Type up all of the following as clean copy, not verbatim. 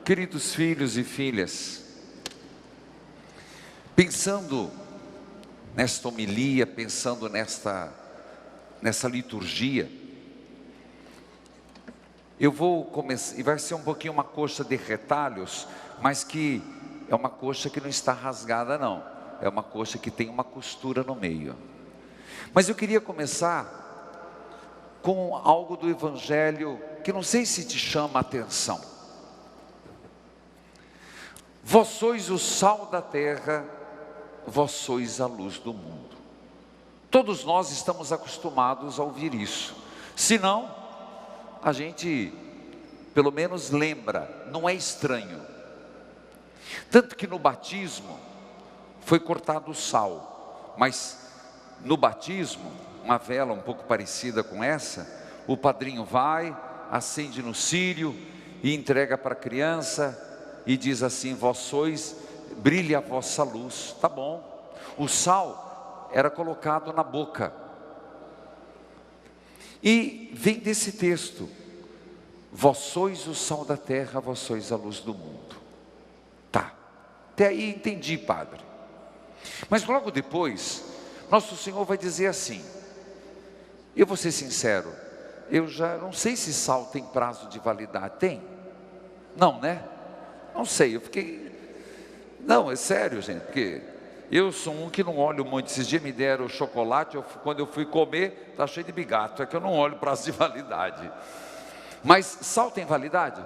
Queridos filhos e filhas, pensando nesta homilia, pensando nessa liturgia, eu vou começar, e vai ser um pouquinho uma coxa de retalhos, mas que é uma coxa que não está rasgada não, é uma coxa que tem uma costura no meio. Mas eu queria começar com algo do Evangelho, que não sei se te chama a atenção. Vós sois o sal da terra, vós sois a luz do mundo. Todos nós estamos acostumados a ouvir isso, senão a gente pelo menos lembra, não é estranho. Tanto que no batismo foi cortado o sal, mas no batismo, uma vela um pouco parecida com essa, o padrinho vai, acende no círio e entrega para a criança e diz assim: vós sois, brilha a vossa luz. Tá bom. O sal era colocado na boca. E vem desse texto: vós sois o sal da terra, vós sois a luz do mundo. Tá, até aí entendi, padre. Mas logo depois, nosso Senhor vai dizer assim, eu vou ser sincero, eu já não sei se sal tem prazo de validade. Tem? Não, né? Não sei, eu fiquei... Não, é sério, gente, porque eu sou um que não olho muito. Esses dias me deram chocolate, quando eu fui comer, está cheio de bigato, é que eu não olho prazo de validade. Mas sal tem validade?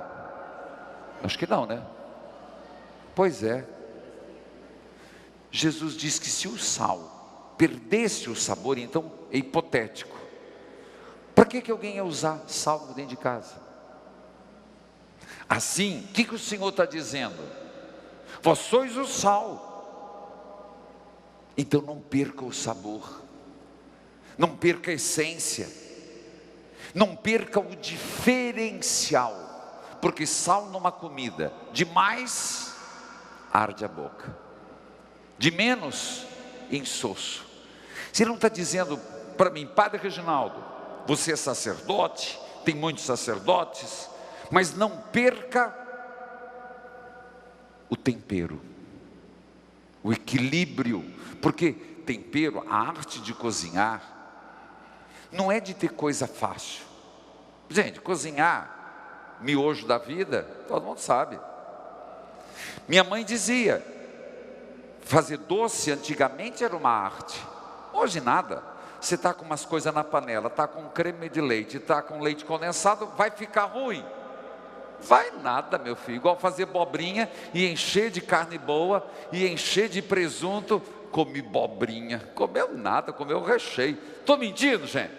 Acho que não, né? Pois é. Jesus diz que se o sal perdesse o sabor, então é hipotético. Para que alguém ia usar sal dentro de casa? Assim, o que o Senhor está dizendo? Vós sois o sal. Então não perca o sabor, não perca a essência, não perca o diferencial, porque sal numa comida, demais arde a boca, de menos insosso. Você não está dizendo para mim, Padre Reginaldo, você é sacerdote, tem muitos sacerdotes, mas não perca o tempero, o equilíbrio, porque tempero, a arte de cozinhar, não é de ter coisa fácil. Gente, cozinhar, miojo da vida, todo mundo sabe. Minha mãe dizia, fazer doce antigamente era uma arte, hoje nada. Você está com umas coisas na panela, está com creme de leite, está com leite condensado, vai ficar ruim? Vai nada, meu filho. Igual fazer bobrinha e encher de carne boa e encher de presunto. Comi bobrinha, comeu nada, comeu recheio. Estou mentindo, gente?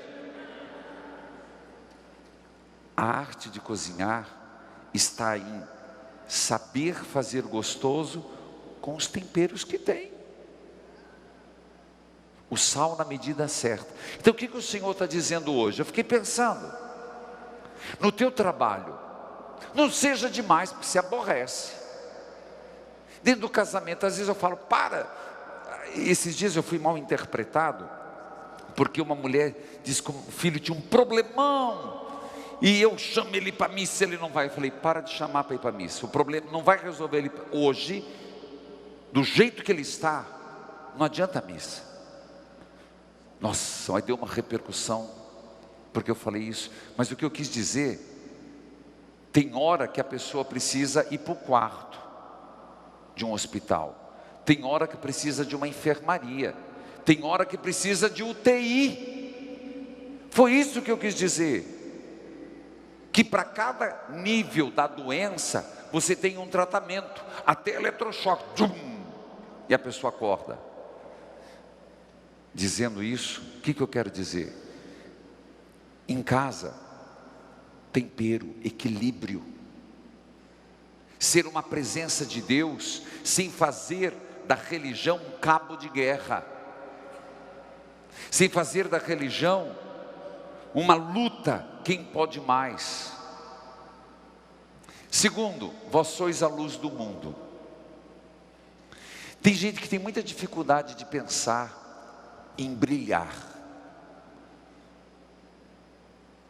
A arte de cozinhar está em saber fazer gostoso com os temperos que tem. O sal na medida certa. Então o que o Senhor está dizendo hoje? Eu fiquei pensando, no teu trabalho, não seja demais, porque se aborrece. Dentro do casamento, às vezes eu falo, para. Esses dias eu fui mal interpretado, porque uma mulher disse que o filho tinha um problemão, e eu chamo ele para a missa, ele não vai. Eu falei, para de chamar para ir para a missa, o problema não vai resolver ele hoje, do jeito que ele está, não adianta a missa. Nossa, mas deu uma repercussão, porque eu falei isso, mas o que eu quis dizer, tem hora que a pessoa precisa ir para o quarto de um hospital, tem hora que precisa de uma enfermaria, tem hora que precisa de UTI, foi isso que eu quis dizer, que para cada nível da doença, você tem um tratamento, até eletrochoque, e a pessoa acorda. Dizendo isso, o que eu quero dizer? Em casa, tempero, equilíbrio, ser uma presença de Deus, sem fazer da religião um cabo de guerra, sem fazer da religião uma luta, quem pode mais. Segundo, vós sois a luz do mundo. Tem gente que tem muita dificuldade de pensar em brilhar.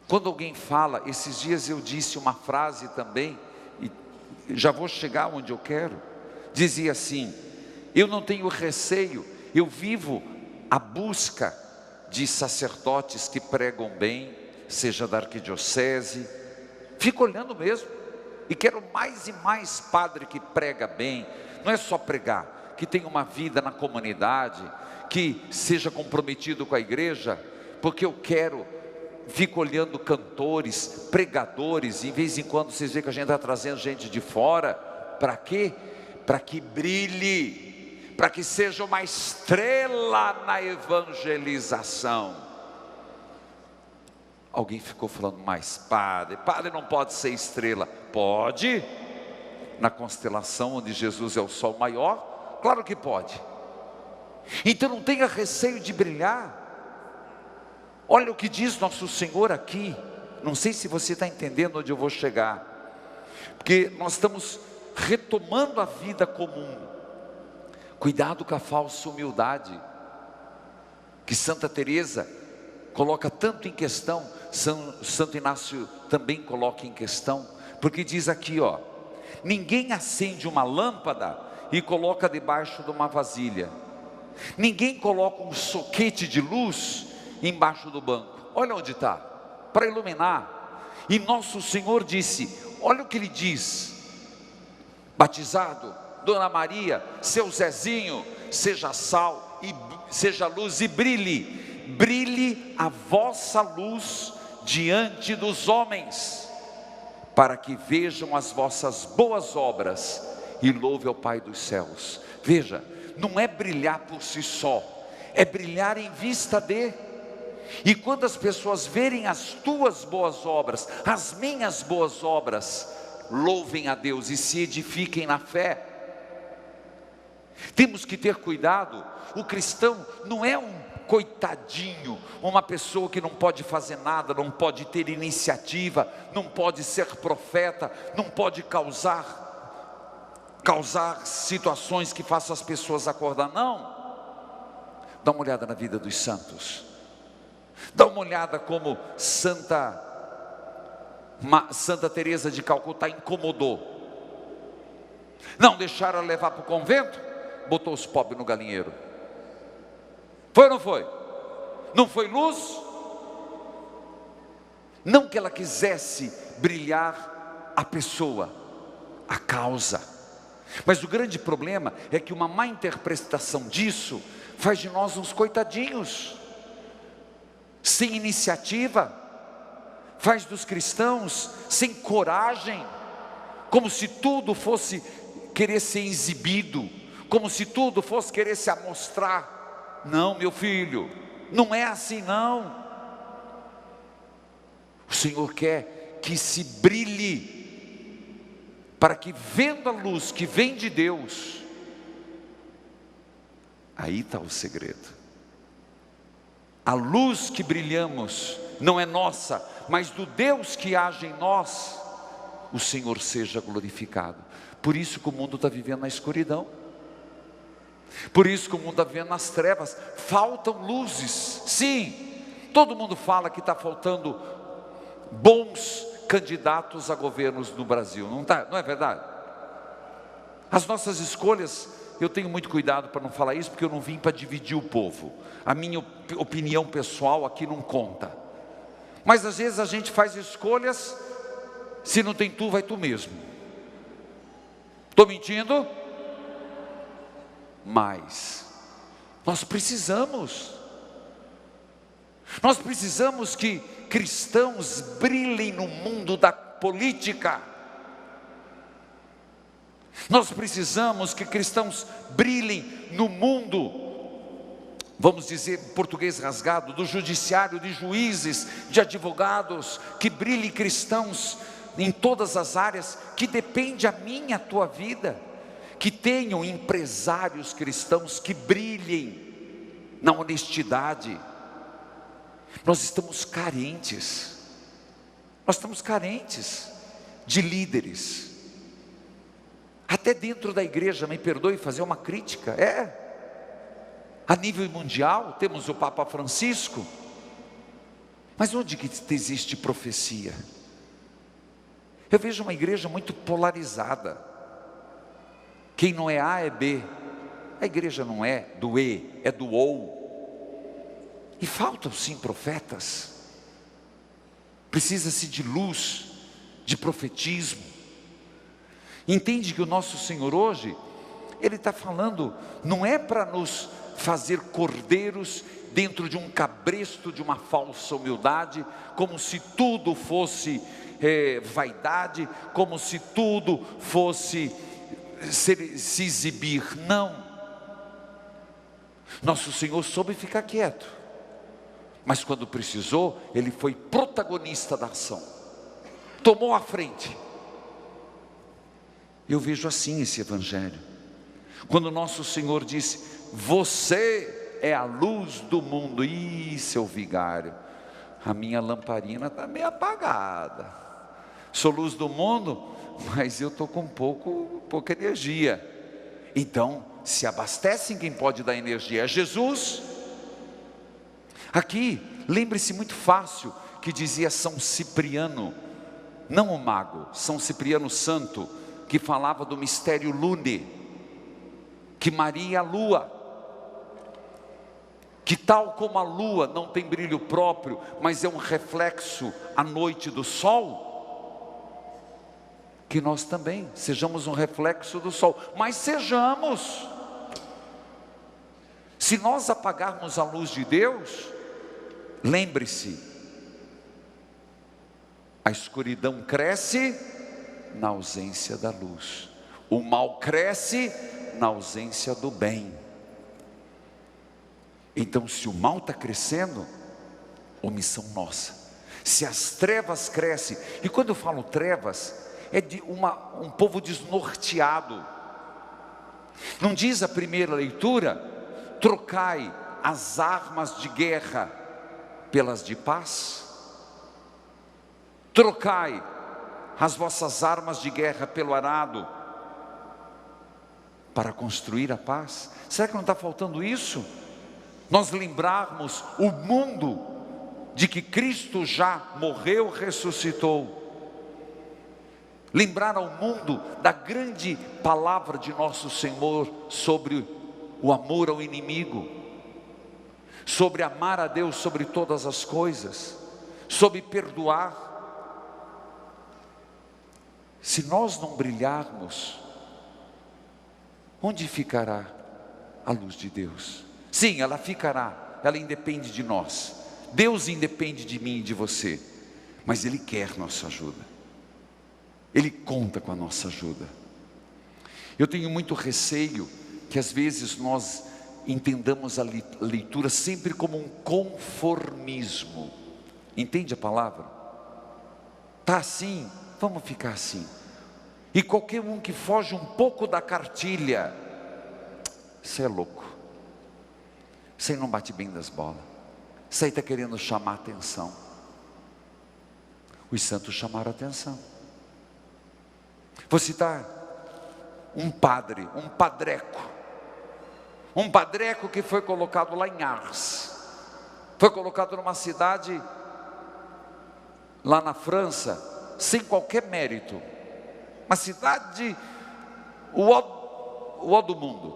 Quando alguém fala, esses dias eu disse uma frase também, e já vou chegar onde eu quero. Dizia assim: eu não tenho receio, eu vivo a busca de sacerdotes que pregam bem, seja da arquidiocese, fico olhando mesmo, e quero mais e mais padre que prega bem, não é só pregar, que tenha uma vida na comunidade, que seja comprometido com a igreja, porque eu quero, fico olhando cantores, pregadores, e em vez em quando vocês veem que a gente está trazendo gente de fora, para quê? Para que brilhe, para que seja uma estrela na evangelização. Alguém ficou falando, mas padre não pode ser estrela. Pode, na constelação onde Jesus é o sol maior, claro que pode. Então não tenha receio de brilhar. Olha o que diz nosso Senhor aqui, não sei se você está entendendo onde eu vou chegar, porque nós estamos retomando a vida comum. Cuidado com a falsa humildade, que Santa Teresa coloca tanto em questão, Santo Inácio também coloca em questão, porque diz aqui, ó: ninguém acende uma lâmpada e coloca debaixo de uma vasilha, ninguém coloca um soquete de luz embaixo do banco. Olha onde está, para iluminar. E nosso Senhor disse, olha o que ele diz: batizado, Dona Maria, seu Zezinho, seja sal e seja luz e brilhe a vossa luz diante dos homens, para que vejam as vossas boas obras e louve ao Pai dos céus. Veja, não é brilhar por si só, é brilhar em vista de. E quando as pessoas verem as tuas boas obras, as minhas boas obras, louvem a Deus e se edifiquem na fé. Temos que ter cuidado. O cristão não é um coitadinho, uma pessoa que não pode fazer nada, não pode ter iniciativa, não pode ser profeta, não pode causar situações que façam as pessoas acordar. Não. Dá uma olhada na vida dos santos. Dá uma olhada como Santa Teresa de Calcutá incomodou. Não deixaram ela levar para o convento, botou os pobres no galinheiro. Foi ou não foi? Não foi luz? Não que ela quisesse brilhar a pessoa, a causa, mas o grande problema é que uma má interpretação disso faz de nós uns coitadinhos, sem iniciativa, faz dos cristãos sem coragem, como se tudo fosse querer ser exibido, como se tudo fosse querer se amostrar. Não, meu filho, não é assim não. O Senhor quer que se brilhe, para que vendo a luz que vem de Deus, aí está o segredo. A luz que brilhamos não é nossa, mas do Deus que age em nós, o Senhor seja glorificado. Por isso que o mundo está vivendo na escuridão, por isso que o mundo está vivendo nas trevas. Faltam luzes, sim. Todo mundo fala que está faltando bons candidatos a governos no Brasil, não tá? Não é verdade? As nossas escolhas, eu tenho muito cuidado para não falar isso, porque eu não vim para dividir o povo. A minha opinião pessoal aqui não conta. Mas às vezes a gente faz escolhas, se não tem tu, vai tu mesmo. Estou mentindo? Mas nós precisamos que cristãos brilhem no mundo da política. Nós precisamos que cristãos brilhem no mundo, vamos dizer em português rasgado, do judiciário, de juízes, de advogados, que brilhem cristãos em todas as áreas, que depende a minha, a tua vida, que tenham empresários cristãos que brilhem na honestidade. Nós estamos carentes de líderes, até dentro da igreja, me perdoe fazer uma crítica, a nível mundial, temos o Papa Francisco, mas onde que existe profecia? Eu vejo uma igreja muito polarizada. Quem não é A é B. A igreja não é do E, é do OU. E faltam sim profetas. Precisa-se de luz, de profetismo. Entende que o nosso Senhor hoje, Ele está falando, não é para nos fazer cordeiros dentro de um cabresto de uma falsa humildade, como se tudo fosse vaidade, como se tudo fosse se exibir. Não. Nosso Senhor soube ficar quieto, mas quando precisou, Ele foi protagonista da ação, tomou a frente. Eu vejo assim esse evangelho, quando nosso Senhor disse: você é a luz do mundo. Ih, seu vigário, a minha lamparina está meio apagada. Sou luz do mundo, mas eu estou com pouca energia. Então, se abastecem, quem pode dar energia é Jesus. Aqui, lembre-se muito fácil que dizia São Cipriano, não o mago, São Cipriano Santo, que falava do mistério lune, que Maria é a lua, que tal como a lua não tem brilho próprio, mas é um reflexo à noite do sol, que nós também sejamos um reflexo do sol, mas sejamos. Se nós apagarmos a luz de Deus, lembre-se, a escuridão cresce na ausência da luz, o mal cresce na ausência do bem. Então, se o mal está crescendo, omissão nossa. Se as trevas crescem, e quando eu falo trevas, é de um povo desnorteado. Não diz a primeira leitura: trocai as armas de guerra pelas de paz? Trocai as vossas armas de guerra pelo arado, para construir a paz? Será que não está faltando isso? Nós lembrarmos o mundo de que Cristo já morreu, ressuscitou. Lembrar ao mundo da grande palavra de nosso Senhor sobre o amor ao inimigo, sobre amar a Deus sobre todas as coisas, sobre perdoar. Se nós não brilharmos, onde ficará a luz de Deus? Sim, ela ficará, ela independe de nós. Deus independe de mim e de você, mas Ele quer nossa ajuda. Ele conta com a nossa ajuda. Eu tenho muito receio que às vezes nós entendamos a leitura sempre como um conformismo. Entende a palavra? Está assim, vamos ficar assim. E qualquer um que foge um pouco da cartilha, você é louco. Você não bate bem das bolas. Você está querendo chamar atenção. Os santos chamaram atenção. Vou citar um padre, um padreco que foi colocado lá em Ars, foi colocado numa cidade lá na França, sem qualquer mérito, uma cidade, o ó do mundo.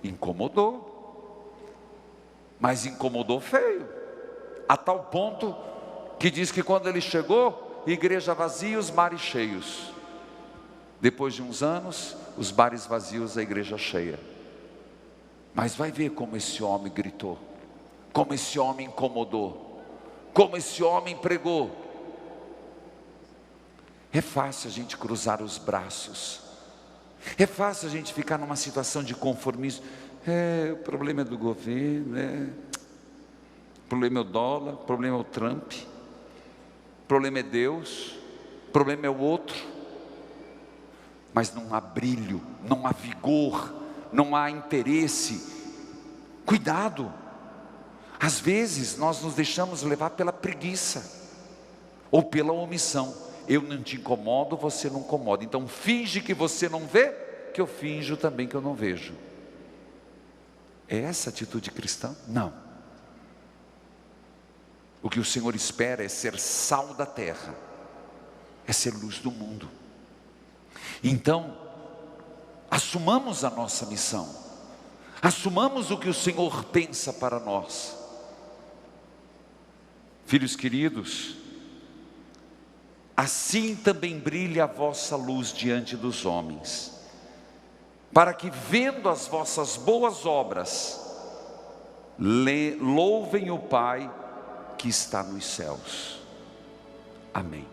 Incomodou, mas incomodou feio, a tal ponto que diz que quando ele chegou, igreja vazia, os bares cheios. Depois de uns anos, os bares vazios, a igreja cheia. Mas vai ver como esse homem gritou, como esse homem incomodou, como esse homem pregou. É fácil a gente cruzar os braços, é fácil a gente ficar numa situação de conformismo. O problema é do governo, o problema é o dólar, o problema é o Trump, o problema é Deus, o problema é o outro. Mas não há brilho, não há vigor, não há interesse. Cuidado, às vezes nós nos deixamos levar pela preguiça, ou pela omissão. Eu não te incomodo, você não incomoda, então finge que você não vê, que eu finjo também que eu não vejo. É essa atitude cristã? Não. O que o Senhor espera é ser sal da terra, é ser luz do mundo. Então, assumamos a nossa missão, assumamos o que o Senhor pensa para nós. Filhos queridos, assim também brilhe a vossa luz diante dos homens, para que, vendo as vossas boas obras, louvem o Pai que está nos céus. Amém.